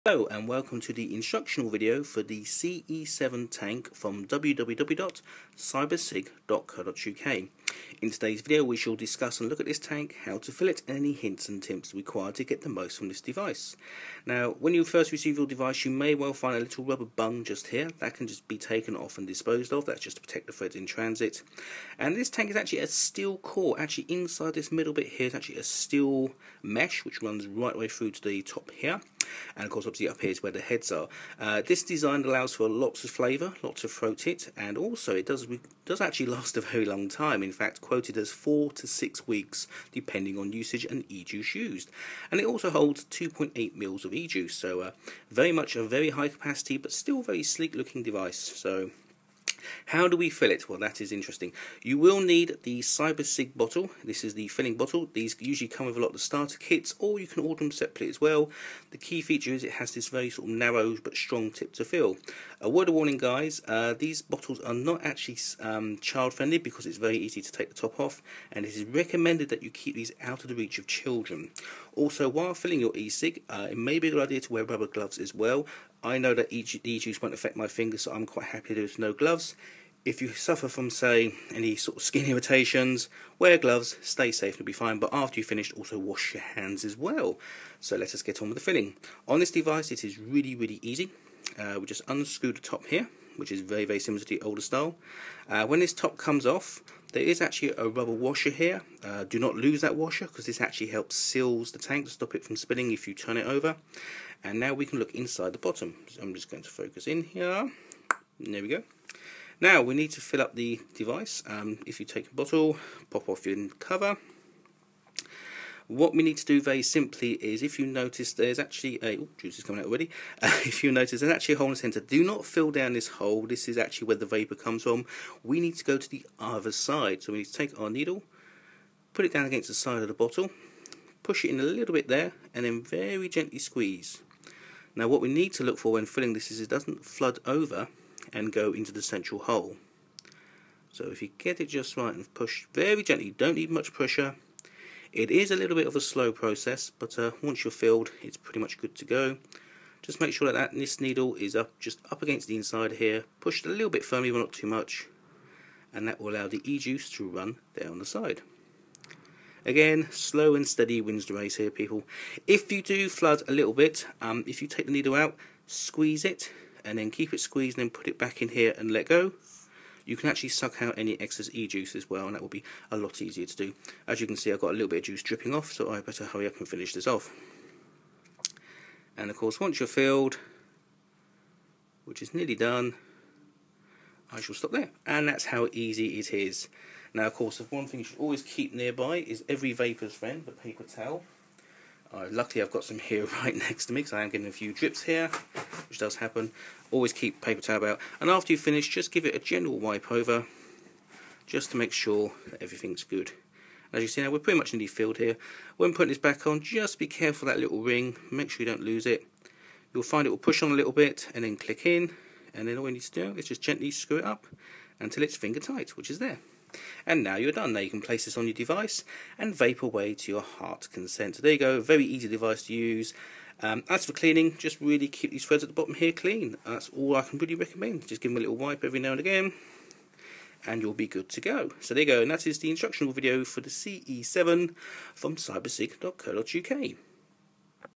Hello and welcome to the instructional video for the CE7 tank from www.cybersig.co.uk. In today's video we shall discuss and look at this tank, how to fill it, and any hints and tips required to get the most from this device. Now when you first receive your device you may well find a little rubber bung just here. That can just be taken off and disposed of. That's just to protect the threads in transit. And this tank is actually a steel core. Actually inside this middle bit here is actually a steel mesh which runs right the way through to the top here. And of course obviously up here is where the heads are. This design allows for lots of flavour, lots of throat hit, and also it does actually last a very long time. In fact, quoted as 4 to 6 weeks depending on usage and e-juice used. And it also holds 2.8 mils of e-juice, so very much a very high capacity but still very sleek looking device. So how do we fill it? Well, that is interesting. You will need the CyberSig bottle. This is the filling bottle. These usually come with a lot of the starter kits, or you can order them separately as well. The key feature is it has this very sort of narrow but strong tip to fill. A word of warning, guys, these bottles are not actually child friendly because it's very easy to take the top off, and it is recommended that you keep these out of the reach of children. Also, while filling your e-cig, it may be a good idea to wear rubber gloves as well. I know that e-juice won't affect my fingers, so I'm quite happy there's no gloves. If you suffer from, say, any sort of skin irritations, wear gloves, stay safe, and you'll be fine. But after you've finished, also wash your hands as well. So let us get on with the filling. On this device, it is really easy. We just unscrew the top here, which is very similar to the older style. When this top comes off, there is actually a rubber washer here. Do not lose that washer because this actually helps seals the tank to stop it from spilling if you turn it over. And now we can look inside the bottom. So I'm just going to focus in here. There we go. Now we need to fill up the device. If you take a bottle, pop off your cover. What we need to do very simply is, if you notice there's actually a juice is coming out already. If you notice there's actually a hole in the centre, do not fill down this hole. This is actually where the vapour comes from. We need to go to the other side. So we need to take our needle, put it down against the side of the bottle, push it in a little bit there, and then very gently squeeze. Now what we need to look for when filling this is it doesn't flood over and go into the central hole. So if you get it just right and push very gently, don't need much pressure. It is a little bit of a slow process, but once you're filled it's pretty much good to go. Just make sure that this needle is just up against the inside here, pushed a little bit firmly but not too much, and that will allow the e-juice to run down the side. Again, slow and steady wins the race here, people. If you do flood a little bit, if you take the needle out, squeeze it, and then keep it squeezed, and then put it back in here and let go, you can actually suck out any excess e-juice as well, and that will be a lot easier to do. As you can see, I've got a little bit of juice dripping off, so I better hurry up and finish this off. And of course, once you're filled, which is nearly done, I shall stop there. And that's how easy it is. Now, of course, one thing you should always keep nearby is every vapour's friend, the paper towel. Luckily, I've got some here right next to me because I am getting a few drips here, which does happen. Always keep paper towel about. And after you finish, just give it a general wipe over, just to make sure that everything's good. As you see now, we're pretty much nearly filled here. When putting this back on, just be careful of that little ring. Make sure you don't lose it. You'll find it will push on a little bit and then click in. And then all you need to do is just gently screw it up until it's finger tight, which is there. And now you're done. Now you can place this on your device and vape away to your heart's content. So there you go, very easy device to use. As for cleaning, just really keep these threads at the bottom here clean. That's all I can really recommend. Just give them a little wipe every now and again, and you'll be good to go. So there you go, and that is the instructional video for the CE7 from cybersig.co.uk.